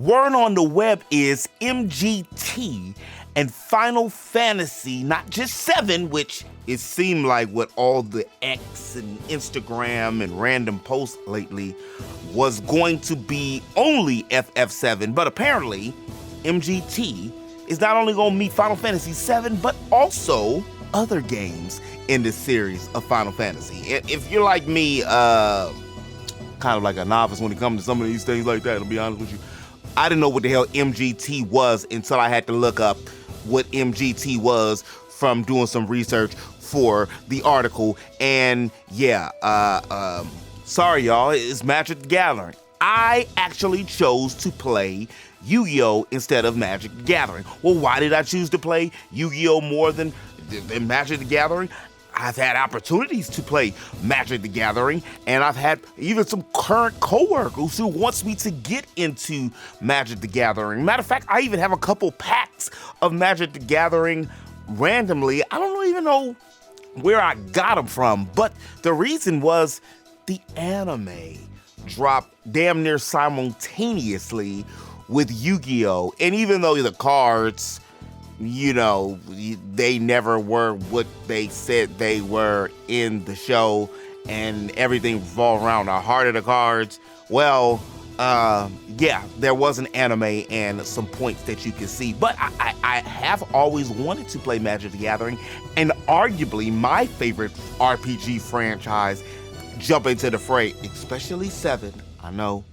Word on the web is MGT and Final Fantasy, not just 7, which it seemed like with all the X and Instagram and random posts lately, was going to be only FF7, but apparently MGT is not only going to meet Final Fantasy 7, but also other games in this series of Final Fantasy. If you're like me, kind of like a novice when it comes to some of these things like that, to be honest with you, I didn't know what the hell MGT was until I had to look up what MGT was from doing some research for the article. And yeah, sorry y'all, it's Magic the Gathering. I actually chose to play Yu-Gi-Oh! Instead of Magic the Gathering. Well, why did I choose to play Yu-Gi-Oh! More than Magic the Gathering? I've had opportunities to play Magic the Gathering, and I've had even some current coworkers who wants me to get into Magic the Gathering. Matter of fact, I even have a couple packs of Magic the Gathering randomly. I don't even know where I got them from, but the reason was the anime dropped damn near simultaneously with Yu-Gi-Oh! And even though the cards, you know, they never were what they said they were in the show, and everything revolved around the heart of the cards. Well, yeah, there was an anime and some points that you can see, but I have always wanted to play Magic the Gathering, and arguably my favorite RPG franchise jump into the fray, especially 7. I know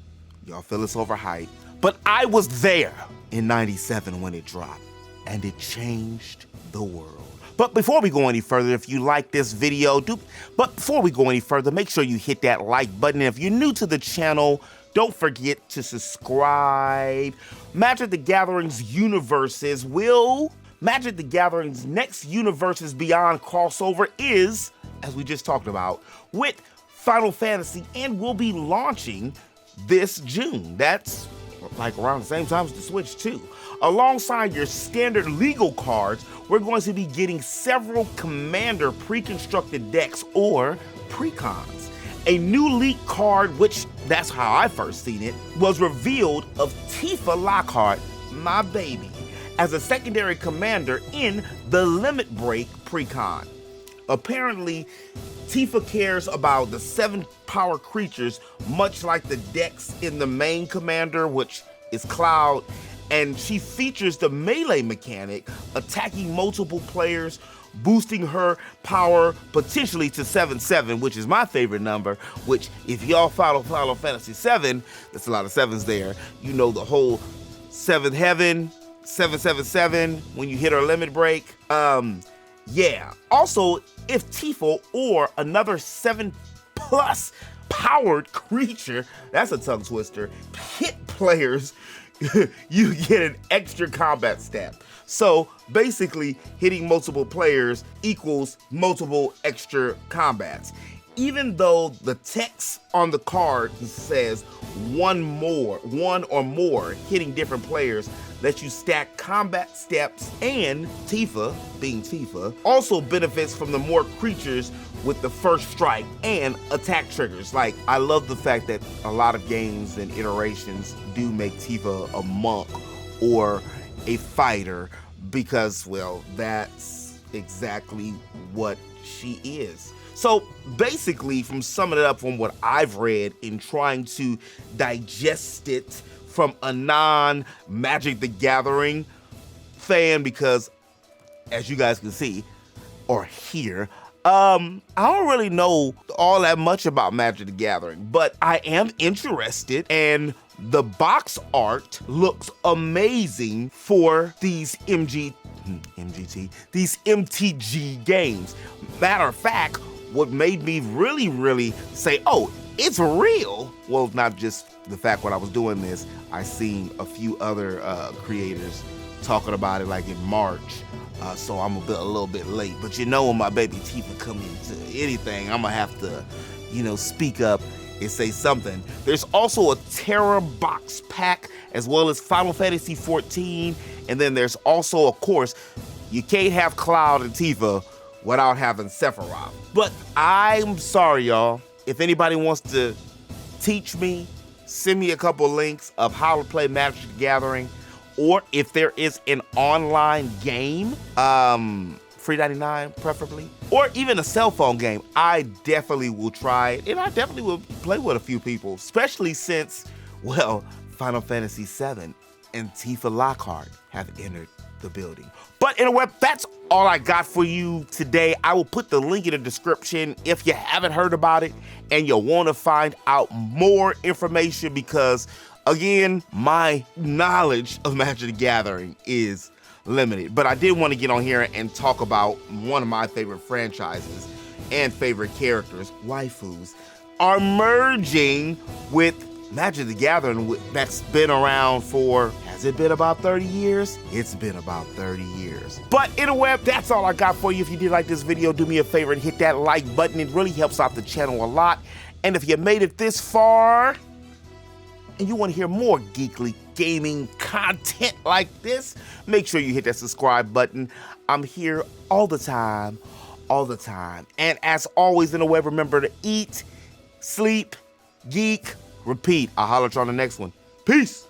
y'all feel it's overhyped, but I was there in '97 when it dropped, and it changed the world. But before we go any further, if you like this video, make sure you hit that like button. If you're new to the channel, don't forget to subscribe. Magic the Gathering's Magic the Gathering's next Universes Beyond crossover is, as we just talked about, with Final Fantasy, and will be launching this June. That's like around the same time as the Switch too. Alongside your standard legal cards, we're going to be getting several Commander pre-constructed decks or precons. A new leaked card, which that's how I first seen it, was revealed of Tifa Lockhart, my baby, as a secondary commander in the Limit Break precon. Apparently, Tifa cares about the 7 power creatures, much like the decks in the main commander, which is Cloud, and she features the melee mechanic, attacking multiple players, boosting her power potentially to 7/7, which is my favorite number, which if y'all follow Final Fantasy 7, there's a lot of 7s there, you know the whole 7th heaven, 777, when you hit her limit break. Yeah. Also, if Tifa or another 7+ powered creature, that's a tongue twister, hit players, you get an extra combat stat. So basically, hitting multiple players equals multiple extra combats. Even though the text on the card says one or more hitting different players, lets you stack combat steps, and Tifa, being Tifa, also benefits from the more creatures with the first strike and attack triggers. Like, I love the fact that a lot of games and iterations do make Tifa a monk or a fighter because, well, that's exactly what she is. So basically, from summing it up from what I've read in trying to digest it from a non-Magic the Gathering fan, because as you guys can see or hear, I don't really know all that much about Magic the Gathering, but I am interested, and the box art looks amazing for these these MTG games. Matter of fact, what made me really say, oh, it's real. Well, not just the fact when I was doing this, I seen a few other creators talking about it like in March. So I'm a little bit late, but you know when my baby Tifa come into anything, I'm gonna have to, you know, speak up and say something. There's also a Terra box pack, as well as Final Fantasy 14, and then there's also, of course, you can't have Cloud and Tifa without having Sephiroth. But I'm sorry, y'all. If anybody wants to teach me send me a couple links of how to play Magic the Gathering, or if there is an online game, free 99 preferably, or even a cell phone game. I definitely will try it, and I definitely will play with a few people, especially since, well, Final Fantasy VII and Tifa Lockhart have entered the building. But anyway, that's all I got for you today. I will put the link in the description if you haven't heard about it and you want to find out more information, because again, my knowledge of Magic the Gathering is limited. But I did want to get on here and talk about one of my favorite franchises and favorite characters. Waifus are merging with Magic the Gathering that's been around for, has it been about 30 years? It's been about 30 years. But anyway, that's all I got for you. If you did like this video, do me a favor and hit that like button. It really helps out the channel a lot. And if you made it this far and you want to hear more geekly gaming content like this, make sure you hit that subscribe button. I'm here all the time, all the time. And as always in the web, remember to eat, sleep, geek, repeat. I'll holler at you on the next one. Peace.